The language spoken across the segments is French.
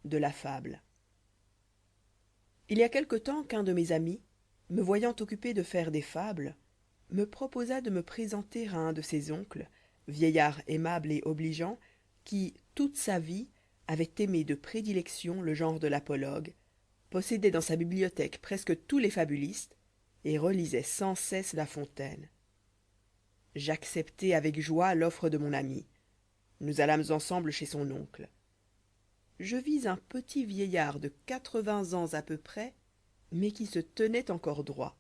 de la fable. Il y a quelque temps qu'un de mes amis, me voyant occupé de faire des fables, me proposa de me présenter à un de ses oncles, vieillard aimable et obligeant, qui toute sa vie avait aimé de prédilection le genre de l'apologue, possédait dans sa bibliothèque presque tous les fabulistes et relisait sans cesse la fontaine. J'acceptai avec joie l'offre de mon ami. Nous allâmes ensemble chez son oncle. Je vis un petit vieillard de 80 ans à peu près, mais qui se tenoit encore droit.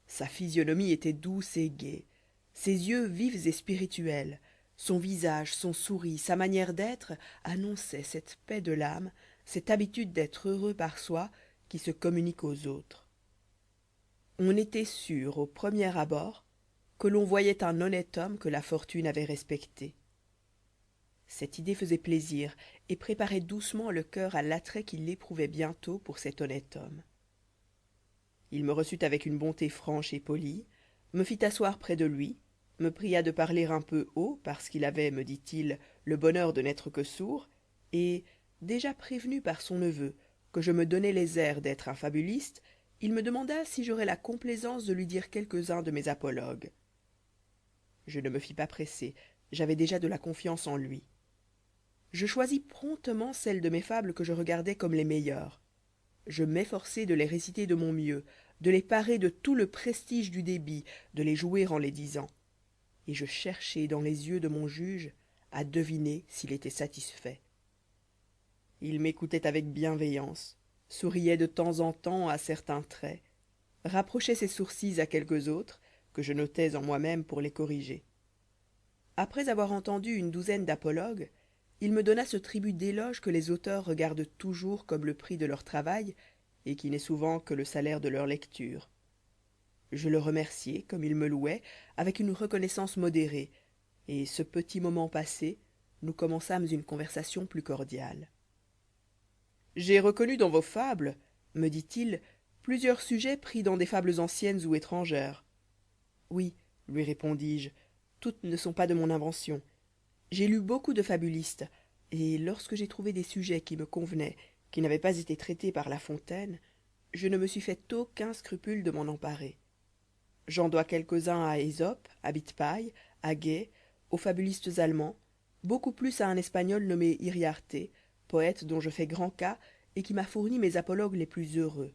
Sa physionomie étoit douce et gaie, ses yeux vifs et spirituels, son visage, son souris, sa manière d'être annonçoient cette paix de l'âme, cette habitude d'être heureux par soi qui se communique aux autres. On étoit sûr au premier abord que l'on voyoit un honnête homme que la fortune avoit respecté. Cette idée faisoit plaisir et préparoit doucement le coeur à l'attrait qu'il éprouvoit bientôt pour cet honnête homme. Il me reçut avec une bonté franche et polie, me fit asseoir près de lui, me pria de parler un peu haut parce qu'il avait, me dit-il, le bonheur de n'être que sourd, et déjà prévenu par son neveu que je me donnois les airs d'être un fabuliste, il me demanda si j'aurais la complaisance de lui dire quelques-uns de mes apologues. Je ne me fis pas presser, j'avais déjà de la confiance en lui. Je choisis promptement celles de mes fables que je regardois comme les meilleures. Je m'efforçai de les réciter de mon mieux, de les parer de tout le prestige du débit, de les jouer en les disant. Et je cherchai dans les yeux de mon juge à deviner s'il étoit satisfait. Il m'écoutoit avec bienveillance, sourioit de temps en temps à certains traits, rapprochoit ses sourcils à quelques autres que je notais en moi-même pour les corriger. Après avoir entendu une douzaine d'apologues, il me donna ce tribut d'éloges que les auteurs regardent toujours comme le prix de leur travail et qui n'est souvent que le salaire de leur lecture. Je le remerciai comme il me louoit avec une reconnaissance modérée, et ce petit moment passé, nous commençâmes une conversation plus cordiale. J'ai reconnu dans vos fables, me dit-il, plusieurs sujets pris dans des fables anciennes ou étrangères. Oui, lui répondis-je, toutes ne sont pas de mon invention. J'ai lu beaucoup de fabulistes, et lorsque j'ai trouvé des sujets qui me convenoient, qui n'avoient pas été traités par La Fontaine, je ne me suis fait aucun scrupule de m'en emparer. J'en dois quelques-uns à Ésope, à Bidpaï, à Gay, aux fabulistes allemands, beaucoup plus à un espagnol nommé Yriarte, poète dont je fais grand cas et qui m'a fourni mes apologues les plus heureux.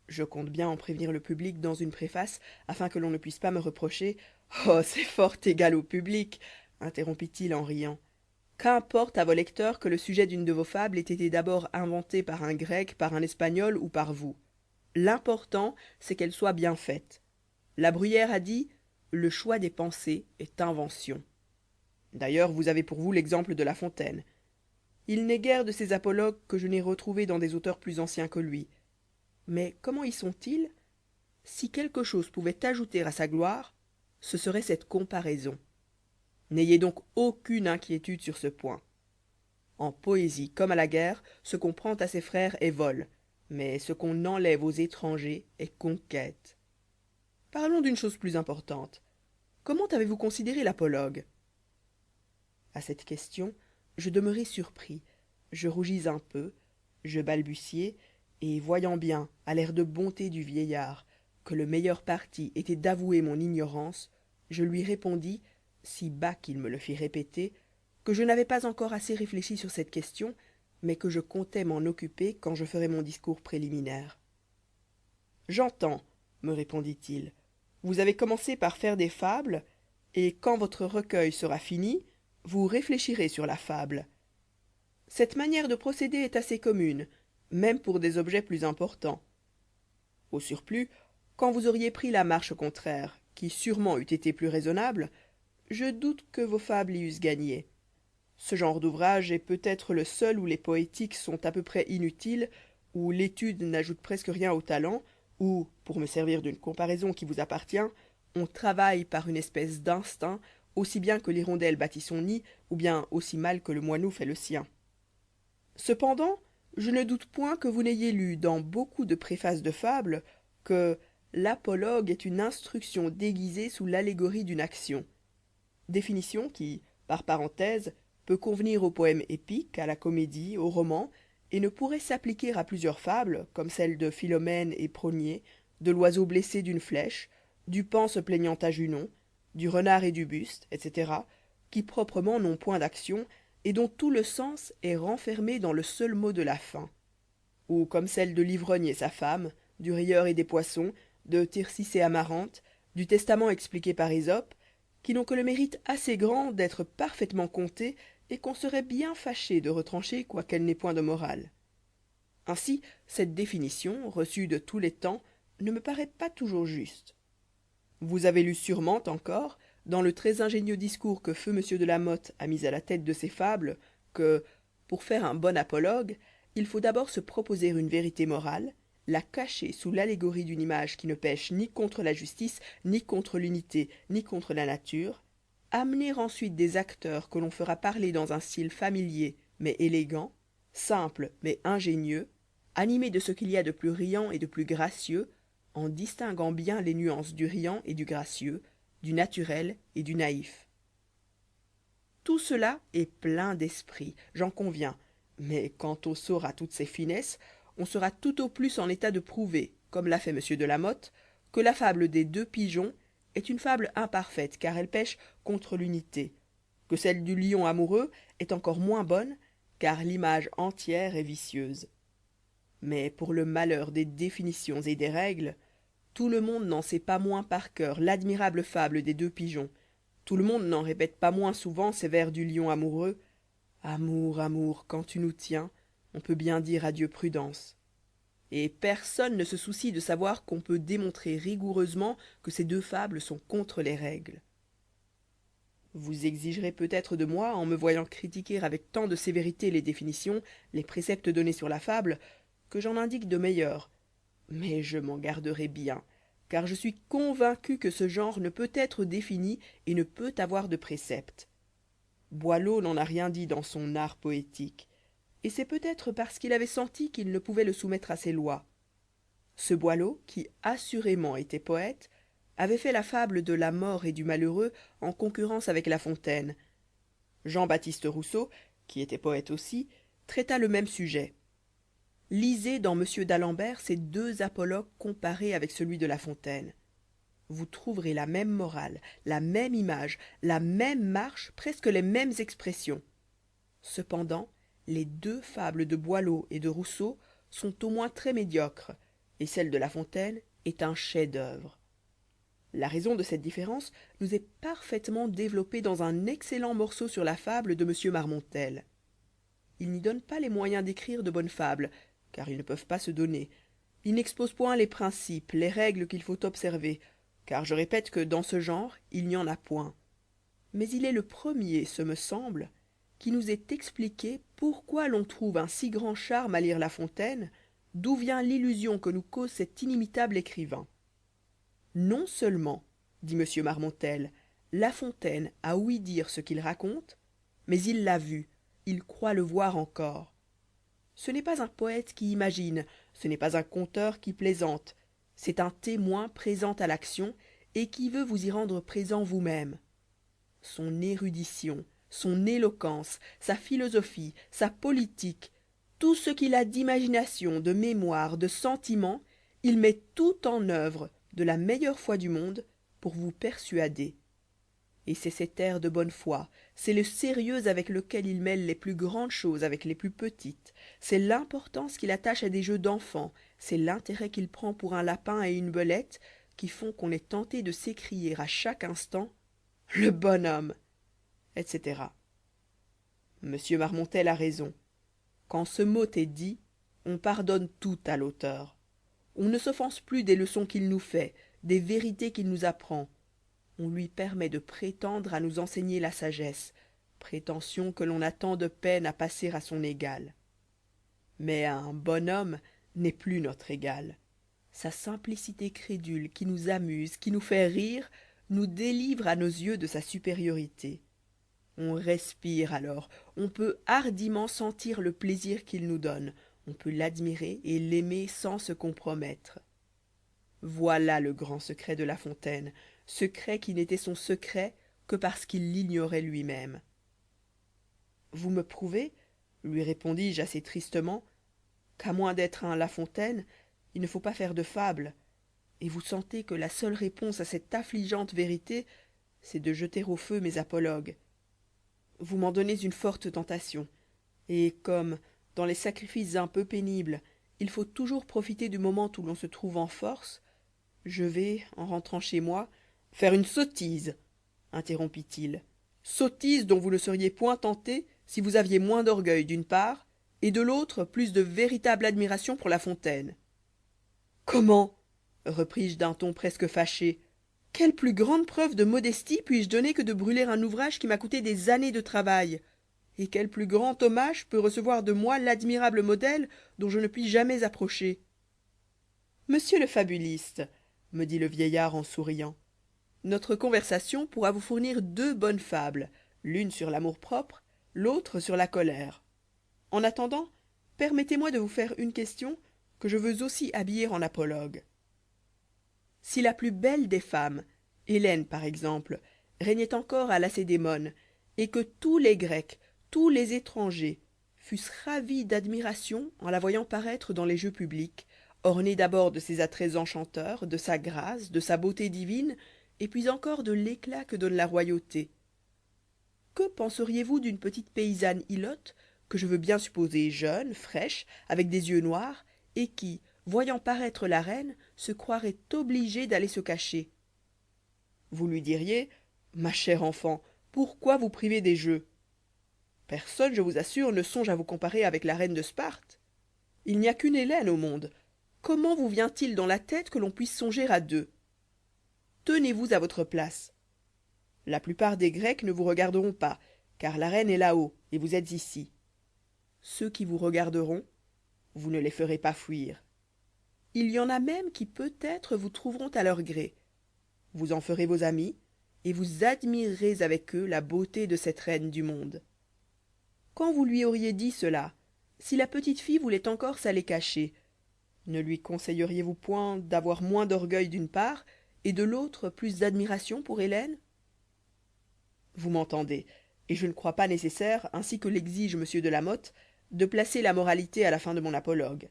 Je compte bien en prévenir le public dans une préface afin que l'on ne puisse pas me reprocher « Oh, c'est fort égal au public !» interrompit-il en riant. Qu'importe à vos lecteurs que le sujet d'une de vos fables ait été d'abord inventé par un grec, par un espagnol ou par vous. L'important, c'est qu'elle soit bien faite. La Bruyère a dit « Le choix des pensées est invention ». D'ailleurs, vous avez pour vous l'exemple de La Fontaine. Il n'est guère de ces apologues que je n'ai retrouvés dans des auteurs plus anciens que lui. Mais comment y sont-ils? Si quelque chose pouvait ajouter à sa gloire, ce serait cette comparaison. N'ayez donc aucune inquiétude sur ce point. En poésie comme à la guerre, ce qu'on prend à ses frères est vol, mais ce qu'on enlève aux étrangers est conquête. Parlons d'une chose plus importante. Comment avez-vous considéré l'apologue? À cette question, je demeurai surpris, je rougis un peu, je balbutiai, et voyant bien, à l'air de bonté du vieillard, que le meilleur parti étoit d'avouer mon ignorance, je lui répondis, si bas qu'il me le fit répéter, que je n'avois pas encore assez réfléchi sur cette question, mais que je comptois m'en occuper quand je ferais mon discours préliminaire. J'entends, me répondit-il, vous avez commencé par faire des fables, et quand votre recueil sera fini, vous réfléchirez sur la fable. Cette manière de procéder est assez commune, même pour des objets plus importants. Au surplus, quand vous auriez pris la marche contraire, qui sûrement eût été plus raisonnable, je doute que vos fables y eussent gagné. Ce genre d'ouvrage est peut-être le seul où les poétiques sont à peu près inutiles, où l'étude n'ajoute presque rien au talent, où, pour me servir d'une comparaison qui vous appartient, on travaille par une espèce d'instinct, aussi bien que l'hirondelle bâtit son nid, ou bien aussi mal que le moineau fait le sien. Cependant, je ne doute point que vous n'ayez lu dans beaucoup de préfaces de fables que l'apologue est une instruction déguisée sous l'allégorie d'une action, définition qui, par parenthèse, peut convenir au poème épique, à la comédie, au roman, et ne pourrait s'appliquer à plusieurs fables, comme celles de Philomèle et Progné, de l'oiseau blessé d'une flèche, du paon se plaignant à junon, du renard et du buste, etc., qui proprement n'ont point d'action, et dont tout le sens est renfermé dans le seul mot de la fin. Ou comme celles de l'ivrogne et sa femme, du rieur et des poissons, de Tircis et Amarante, du testament expliqué par Ésope, qui n'ont que le mérite assez grand d'être parfaitement contées et qu'on serait bien fâché de retrancher quoiqu'elle n'ait point de morale. Ainsi cette définition, reçue de tous les temps, ne me paraît pas toujours juste. Vous avez lu sûrement encore, dans le très ingénieux discours que feu M de la Motte a mis à la tête de ses fables, que, pour faire un bon apologue, il faut d'abord se proposer une vérité morale, la cacher sous l'allégorie d'une image qui ne pèche ni contre la justice, ni contre l'unité, ni contre la nature, amener ensuite des acteurs que l'on fera parler dans un style familier mais élégant, simple mais ingénieux, animé de ce qu'il y a de plus riant et de plus gracieux, en distinguant bien les nuances du riant et du gracieux, du naturel et du naïf. Tout cela est plein d'esprit, j'en conviens, mais quand on saura toutes ces finesses, on sera tout au plus en état de prouver, comme l'a fait M de la Motte, que la fable des 2 pigeons est une fable imparfaite car elle pèche contre l'unité, que celle du lion amoureux est encore moins bonne car l'image entière est vicieuse. Mais pour le malheur des définitions et des règles, tout le monde n'en sait pas moins par cœur l'admirable fable des 2 pigeons, tout le monde n'en répète pas moins souvent ces vers du lion amoureux. Amour, amour, quand tu nous tiens, on peut bien dire adieu prudence. Et personne ne se soucie de savoir qu'on peut démontrer rigoureusement que ces 2 fables sont contre les règles. Vous exigerez peut-être de moi, en me voyant critiquer avec tant de sévérité les définitions, les préceptes donnés sur la fable, que j'en indique de meilleurs, mais je m'en garderai bien, car je suis convaincu que ce genre ne peut être défini et ne peut avoir de préceptes. Boileau n'en a rien dit dans son art poétique, et c'est peut-être parce qu'il avait senti qu'il ne pouvait le soumettre à ses lois. Ce Boileau, qui assurément était poète, avait fait la fable de la mort et du malheureux en concurrence avec La Fontaine. Jean-Baptiste Rousseau, qui était poète aussi, traita le même sujet. Lisez dans M d'Alembert ces 2 apologues comparés avec celui de La Fontaine. Vous trouverez la même morale, la même image, la même marche, presque les mêmes expressions. Cependant, les 2 fables de Boileau et de Rousseau sont au moins très médiocres, et celle de La Fontaine est un chef-d'œuvre. La raison de cette différence nous est parfaitement développée dans un excellent morceau sur la fable de M Marmontel. Il n'y donne pas les moyens d'écrire de bonnes fables, car ils ne peuvent pas se donner. Il n'expose point les principes, les règles qu'il faut observer, car je répète que dans ce genre il n'y en a point. Mais il est le premier, ce me semble, qui nous ait expliqué pourquoi l'on trouve un si grand charme à lire La Fontaine, d'où vient l'illusion que nous cause cet inimitable écrivain. Non seulement, dit M Marmontel, La Fontaine a ouï dire ce qu'il raconte, mais il l'a vu, il croit le voir encore. Ce n'est pas un poète qui imagine, ce n'est pas un conteur qui plaisante, c'est un témoin présent à l'action et qui veut vous y rendre présent vous-même. Son érudition, son éloquence, sa philosophie, sa politique, tout ce qu'il a d'imagination, de mémoire, de sentiment, il met tout en œuvre, de la meilleure foi du monde, pour vous persuader. Et c'est cet air de bonne foi, c'est le sérieux avec lequel il mêle les plus grandes choses avec les plus petites, c'est l'importance qu'il attache à des jeux d'enfants, c'est l'intérêt qu'il prend pour un lapin et une belette, qui font qu'on est tenté de s'écrier à chaque instant « Le bonhomme !» etc. M Marmontel a raison. Quand ce mot est dit, on pardonne tout à l'auteur. On ne s'offense plus des leçons qu'il nous fait, des vérités qu'il nous apprend. On lui permet de prétendre à nous enseigner la sagesse, prétention que l'on a tant de peine à passer à son égal. Mais un bonhomme n'est plus notre égal. Sa simplicité crédule qui nous amuse, qui nous fait rire, nous délivre à nos yeux de sa supériorité. On respire alors, on peut hardiment sentir le plaisir qu'il nous donne, on peut l'admirer et l'aimer sans se compromettre. Voilà le grand secret de La Fontaine, secret qui n'était son secret que parce qu'il l'ignorait lui-même. vous me prouvez, lui répondis-je assez tristement, qu'à moins d'être un La Fontaine, il ne faut pas faire de fables, et vous sentez que la seule réponse à cette affligeante vérité, c'est de jeter au feu mes apologues. Vous m'en donnez une forte tentation, et comme, dans les sacrifices un peu pénibles, il faut toujours profiter du moment où l'on se trouve en force, je vais, en rentrant chez moi, faire une sottise, interrompit-il, sottise dont vous ne seriez point tenté si vous aviez moins d'orgueil d'une part, et de l'autre plus de véritable admiration pour La Fontaine. Comment, repris-je d'un ton presque fâché, quelle plus grande preuve de modestie puis-je donner que de brûler un ouvrage qui m'a coûté des années de travail, et quel plus grand hommage peut recevoir de moi l'admirable modèle dont je ne puis jamais approcher? Monsieur le fabuliste, me dit le vieillard en souriant, notre conversation pourra vous fournir 2 bonnes fables, l'une sur l'amour-propre, l'autre sur la colère. En attendant, permettez-moi de vous faire une question que je veux aussi habiller en apologue. Si la plus belle des femmes, Hélène par exemple, régnait encore à Lacédémone, et que tous les Grecs, tous les étrangers, fussent ravis d'admiration en la voyant paraître dans les jeux publics, ornée d'abord de ses attraits enchanteurs, de sa grâce, de sa beauté divine, et puis encore de l'éclat que donne la royauté. Que penseriez-vous d'une petite paysanne ilote, que je veux bien supposer jeune, fraîche, avec des yeux noirs, et qui, voyant paraître la reine, se croirait obligée d'aller se cacher? Vous lui diriez, ma chère enfant, pourquoi vous priver des jeux? Personne, je vous assure, ne songe à vous comparer avec la reine de Sparte. Il n'y a qu'une Hélène au monde. Comment vous vient-il dans la tête que l'on puisse songer à 2? Tenez-vous à votre place. La plupart des Grecs ne vous regarderont pas, car la reine est là-haut, et vous êtes ici. Ceux qui vous regarderont, vous ne les ferez pas fuir. Il y en a même qui peut-être vous trouveront à leur gré. Vous en ferez vos amis, et vous admirerez avec eux la beauté de cette reine du monde. Quand vous lui auriez dit cela, si la petite fille voulait encore s'aller cacher, ne lui conseilleriez-vous point d'avoir moins d'orgueil d'une part, et de l'autre plus d'admiration pour Hélène? Vous m'entendez, et je ne crois pas nécessaire, ainsi que l'exige M. de la Motte, de placer la moralité à la fin de mon apologue.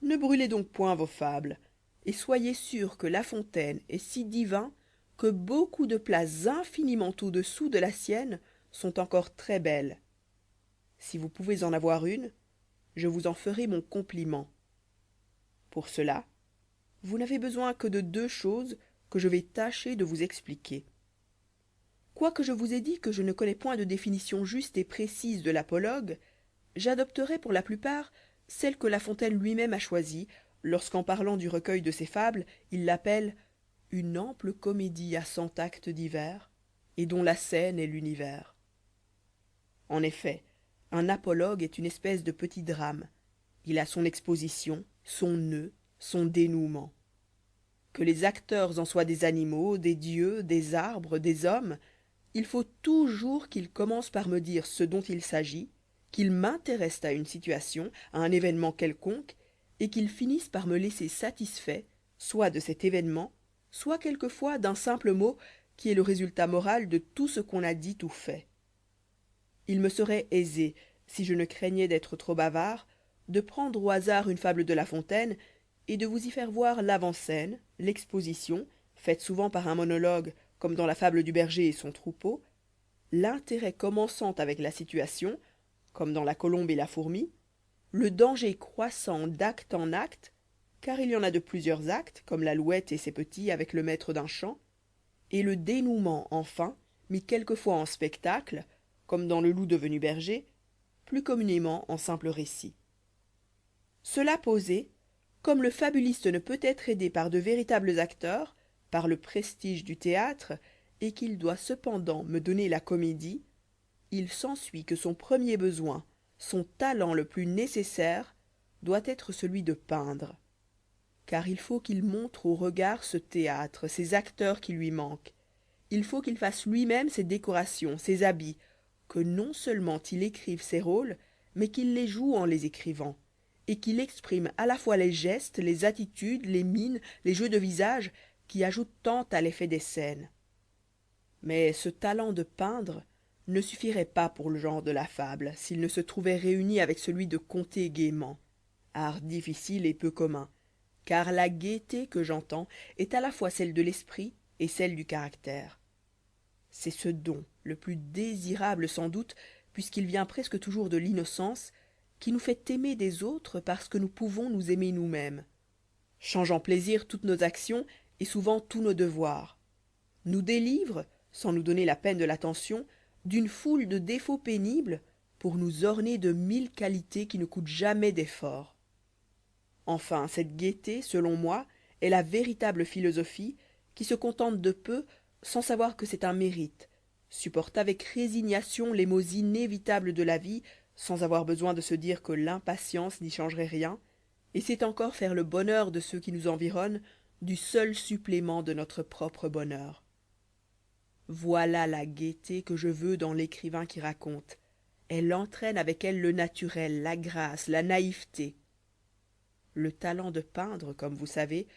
Ne brûlez donc point vos fables, et soyez sûr que La Fontaine est si divin que beaucoup de places infiniment au-dessous de la sienne sont encore très belles. Si vous pouvez en avoir une, je vous en ferai mon compliment. Pour cela, vous n'avez besoin que de 2 choses que je vais tâcher de vous expliquer. Quoique je vous ai dit que je ne connais point de définition juste et précise de l'apologue, j'adopterai pour la plupart celle que La Fontaine lui-même a choisie lorsqu'en parlant du recueil de ses fables il l'appelle « une ample comédie à 100 actes divers, et dont la scène est l'univers ». En effet, un apologue est une espèce de petit drame. Il a son exposition, son nœud, son dénouement. Que les acteurs en soient des animaux, des dieux, des arbres, des hommes, il faut toujours qu'ils commencent par me dire ce dont il s'agit, qu'ils m'intéressent à une situation, à un événement quelconque, et qu'ils finissent par me laisser satisfait, soit de cet événement, soit quelquefois d'un simple mot qui est le résultat moral de tout ce qu'on a dit ou fait. Il me serait aisé, si je ne craignais d'être trop bavard, de prendre au hasard une fable de La Fontaine et de vous y faire voir l'avant-scène, l'exposition, faite souvent par un monologue, comme dans la fable du berger et son troupeau, l'intérêt commençant avec la situation, comme dans la colombe et la fourmi, le danger croissant d'acte en acte, car il y en a de plusieurs actes, comme l'alouette et ses petits avec le maître d'un champ, et le dénouement enfin, mis quelquefois en spectacle, comme dans le loup devenu berger, plus communément en simple récit. Cela posé, comme le fabuliste ne peut être aidé par de véritables acteurs, par le prestige du théâtre, et qu'il doit cependant me donner la comédie, il s'ensuit que son premier besoin, son talent le plus nécessaire, doit être celui de peindre. Car il faut qu'il montre au regard ce théâtre, ces acteurs qui lui manquent. Il faut qu'il fasse lui-même ses décorations, ses habits, que non seulement il écrive ses rôles, mais qu'il les joue en les écrivant, et qu'il exprime à la fois les gestes, les attitudes, les mines, les jeux de visage, qui ajoutent tant à l'effet des scènes. Mais ce talent de peindre ne suffirait pas pour le genre de la fable s'il ne se trouvait réuni avec celui de conter gaiement, art difficile et peu commun, car la gaieté que j'entends est à la fois celle de l'esprit et celle du caractère. C'est ce don le plus désirable sans doute, puisqu'il vient presque toujours de l'innocence, qui nous fait aimer des autres parce que nous pouvons nous aimer nous-mêmes, change en plaisir toutes nos actions et souvent tous nos devoirs, nous délivre, sans nous donner la peine de l'attention, d'une foule de défauts pénibles pour nous orner de 1000 qualités qui ne coûtent jamais d'effort. Enfin, cette gaieté, selon moi, est la véritable philosophie qui se contente de peu sans savoir que c'est un mérite, supporte avec résignation les maux inévitables de la vie sans avoir besoin de se dire que l'impatience n'y changerait rien, et sait encore faire le bonheur de ceux qui nous environnent du seul supplément de notre propre bonheur. Voilà la gaieté que je veux dans l'écrivain qui raconte. Elle entraîne avec elle le naturel, la grâce, la naïveté. Le talent de peindre, comme vous savez,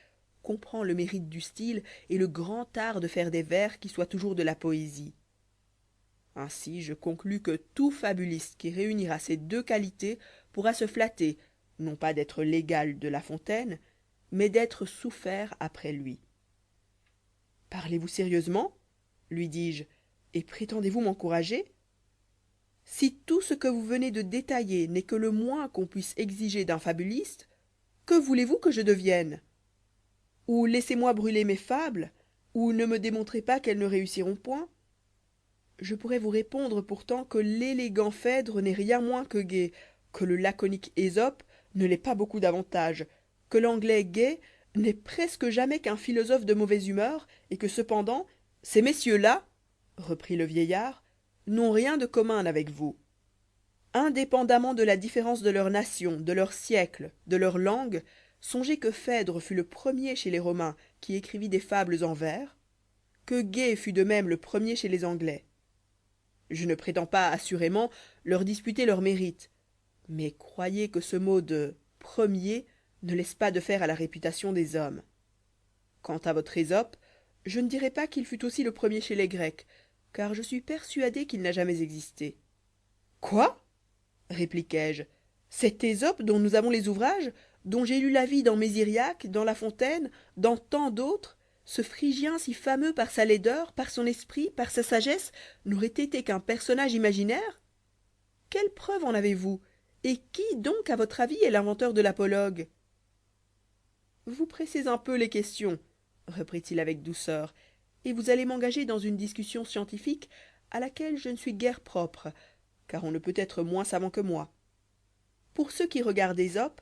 comprend le mérite du style et le grand art de faire des vers qui soient toujours de la poésie. Ainsi je conclus que tout fabuliste qui réunira ces deux qualités pourra se flatter, non pas d'être l'égal de La Fontaine, mais d'être souffert après lui. Parlez-vous sérieusement, lui dis-je, et prétendez-vous m'encourager? Si tout ce que vous venez de détailler n'est que le moins qu'on puisse exiger d'un fabuliste, que voulez-vous que je devienne? Ou laissez-moi brûler mes fables, ou ne me démontrez pas qu'elles ne réussiront point. Je pourrais vous répondre pourtant que l'élégant Phèdre n'est rien moins que gai, que le laconique Ésope ne l'est pas beaucoup davantage, que l'anglais Gay n'est presque jamais qu'un philosophe de mauvaise humeur, et que cependant ces messieurs-là, reprit le vieillard, n'ont rien de commun avec vous. Indépendamment de la différence de leur nation, de leur siècle, de leur langue, songez que Phèdre fut le premier chez les Romains qui écrivit des fables en vers, que Gay fut de même le premier chez les Anglais. Je ne prétends pas assurément leur disputer leur mérite, mais croyez que ce mot de premier ne laisse pas de faire à la réputation des hommes. Quant à votre Ésope, je ne dirai pas qu'il fut aussi le premier chez les Grecs, car je suis persuadé qu'il n'a jamais existé. Quoi? Répliquai-je. Cet Ésope dont nous avons les ouvrages, dont j'ai lu la vie dans Mésiriaque, dans La Fontaine, dans tant d'autres, ce Phrygien si fameux par sa laideur, par son esprit, par sa sagesse, n'aurait été qu'un personnage imaginaire? Quelle preuve en avez-vous? Et qui donc, à votre avis, est l'inventeur de l'apologue? Vous pressez un peu les questions, reprit-il avec douceur, et vous allez m'engager dans une discussion scientifique à laquelle je ne suis guère propre, car on ne peut être moins savant que moi. Pour ce qui regarde Ésope,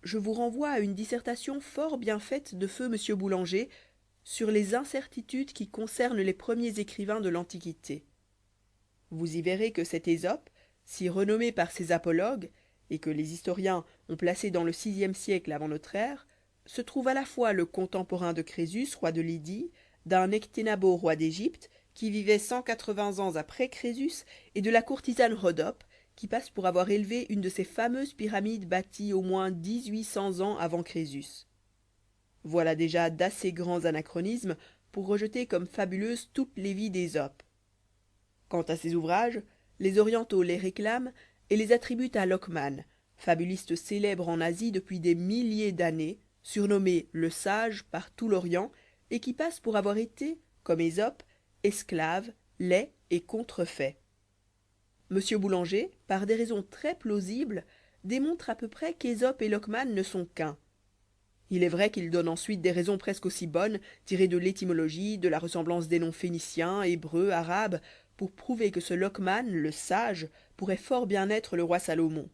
je vous renvoie à une dissertation fort bien faite de feu M. Boulanger sur les incertitudes qui concernent les premiers écrivains de l'Antiquité. Vous y verrez que cet Ésope, si renommé par ses apologues, et que les historiens ont placé dans le VIe siècle avant notre ère, se trouve à la fois le contemporain de Crésus, roi de Lydie, d'un Ecténabo, roi d'Égypte, qui vivait 180 ans après Crésus, et de la courtisane Rhodope, qui passe pour avoir élevé une de ces fameuses pyramides bâties au moins 1800 ans avant Crésus. Voilà déjà d'assez grands anachronismes pour rejeter comme fabuleuses toutes les vies d'Ésope. Quant à ces ouvrages, les orientaux les réclament et les attribuent à Lockman, fabuliste célèbre en Asie depuis des milliers d'années, surnommé le Sage par tout l'Orient, et qui passe pour avoir été, comme Ésope, esclave, laid et contrefait. M. Boulanger, par des raisons très plausibles, démontre à peu près qu'Ésope et Lockman ne sont qu'un. Il est vrai qu'il donne ensuite des raisons presque aussi bonnes, tirées de l'étymologie, de la ressemblance des noms phéniciens, hébreux, arabes, pour prouver que ce Lockman, le sage, pourrait fort bien être le roi Salomon.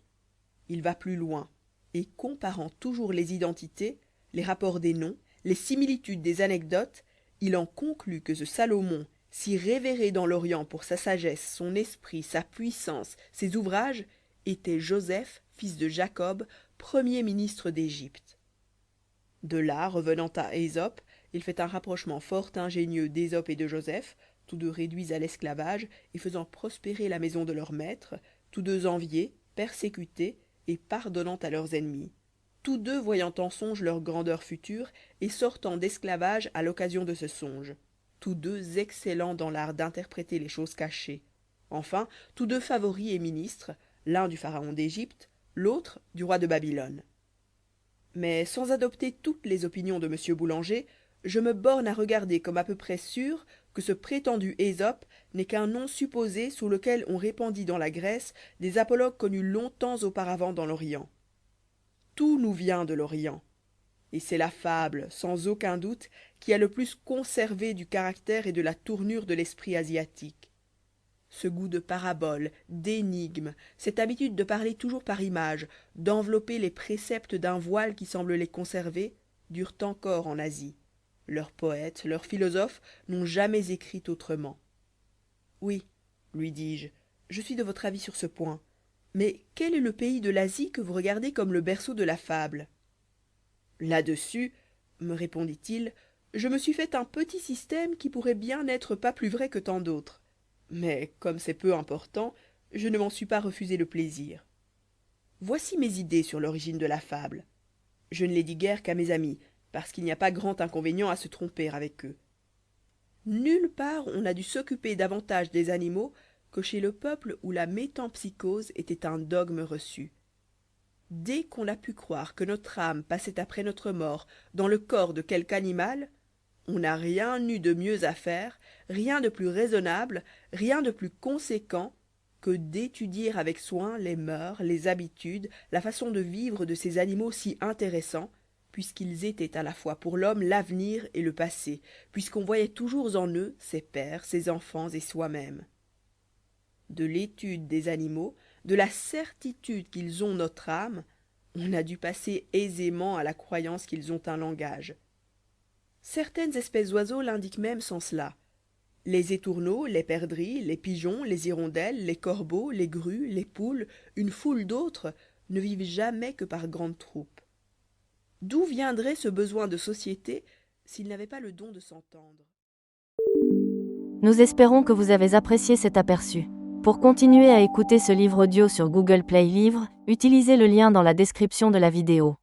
Il va plus loin, et comparant toujours les identités, les rapports des noms, les similitudes des anecdotes, il en conclut que ce Salomon, si révéré dans l'Orient pour sa sagesse, son esprit, sa puissance, ses ouvrages, était Joseph, fils de Jacob, premier ministre d'Égypte. De là, revenant à Ésope, il fait un rapprochement fort ingénieux d'Ésope et de Joseph, tous deux réduits à l'esclavage et faisant prospérer la maison de leur maître, tous deux enviés, persécutés et pardonnant à leurs ennemis, tous deux voyant en songe leur grandeur future et sortant d'esclavage à l'occasion de ce songe, tous deux excellents dans l'art d'interpréter les choses cachées, enfin tous deux favoris et ministres, l'un du pharaon d'égypte, l'autre du roi de Babylone. Mais sans adopter toutes les opinions de M. Boulanger, je me borne à regarder comme à peu près sûr que ce prétendu Ésope n'est qu'un nom supposé sous lequel on répandit dans la Grèce des apologues connus longtemps auparavant dans l'Orient. Tout nous vient de l'Orient, et c'est la fable, sans aucun doute, qui a le plus conservé du caractère et de la tournure de l'esprit asiatique. Ce goût de paraboles, d'énigmes, cette habitude de parler toujours par images, d'envelopper les préceptes d'un voile qui semble les conserver, durent encore en Asie. Leurs poètes, leurs philosophes n'ont jamais écrit autrement. Oui, lui dis-je, je suis de votre avis sur ce point. Mais quel est le pays de l'Asie que vous regardez comme le berceau de la fable? Là-dessus, me répondit-il, je me suis fait un petit système qui pourrait bien n'être pas plus vrai que tant d'autres. Mais comme c'est peu important, je ne m'en suis pas refusé le plaisir. Voici mes idées sur l'origine de la fable. Je ne les dis guère qu'à mes amis, parce qu'il n'y a pas grand inconvénient à se tromper avec eux. Nulle part on n'a dû s'occuper davantage des animaux que chez le peuple où la métempsycose était un dogme reçu. Dès qu'on a pu croire que notre âme passait après notre mort dans le corps de quelque animal, on n'a rien eu de mieux à faire, rien de plus raisonnable, rien de plus conséquent que d'étudier avec soin les mœurs, les habitudes, la façon de vivre de ces animaux si intéressants, puisqu'ils étaient à la fois pour l'homme l'avenir et le passé, puisqu'on voyait toujours en eux ses pères, ses enfants et soi-même. De l'étude des animaux, de la certitude qu'ils ont notre âme, on a dû passer aisément à la croyance qu'ils ont un langage. Certaines espèces d'oiseaux l'indiquent même sans cela. Les étourneaux, les perdrix, les pigeons, les hirondelles, les corbeaux, les grues, les poules, une foule d'autres, ne vivent jamais que par grandes troupes. D'où viendrait ce besoin de société s'ils n'avaient pas le don de s'entendre? Nous espérons que vous avez apprécié cet aperçu. Pour continuer à écouter ce livre audio sur Google Play Livres, utilisez le lien dans la description de la vidéo.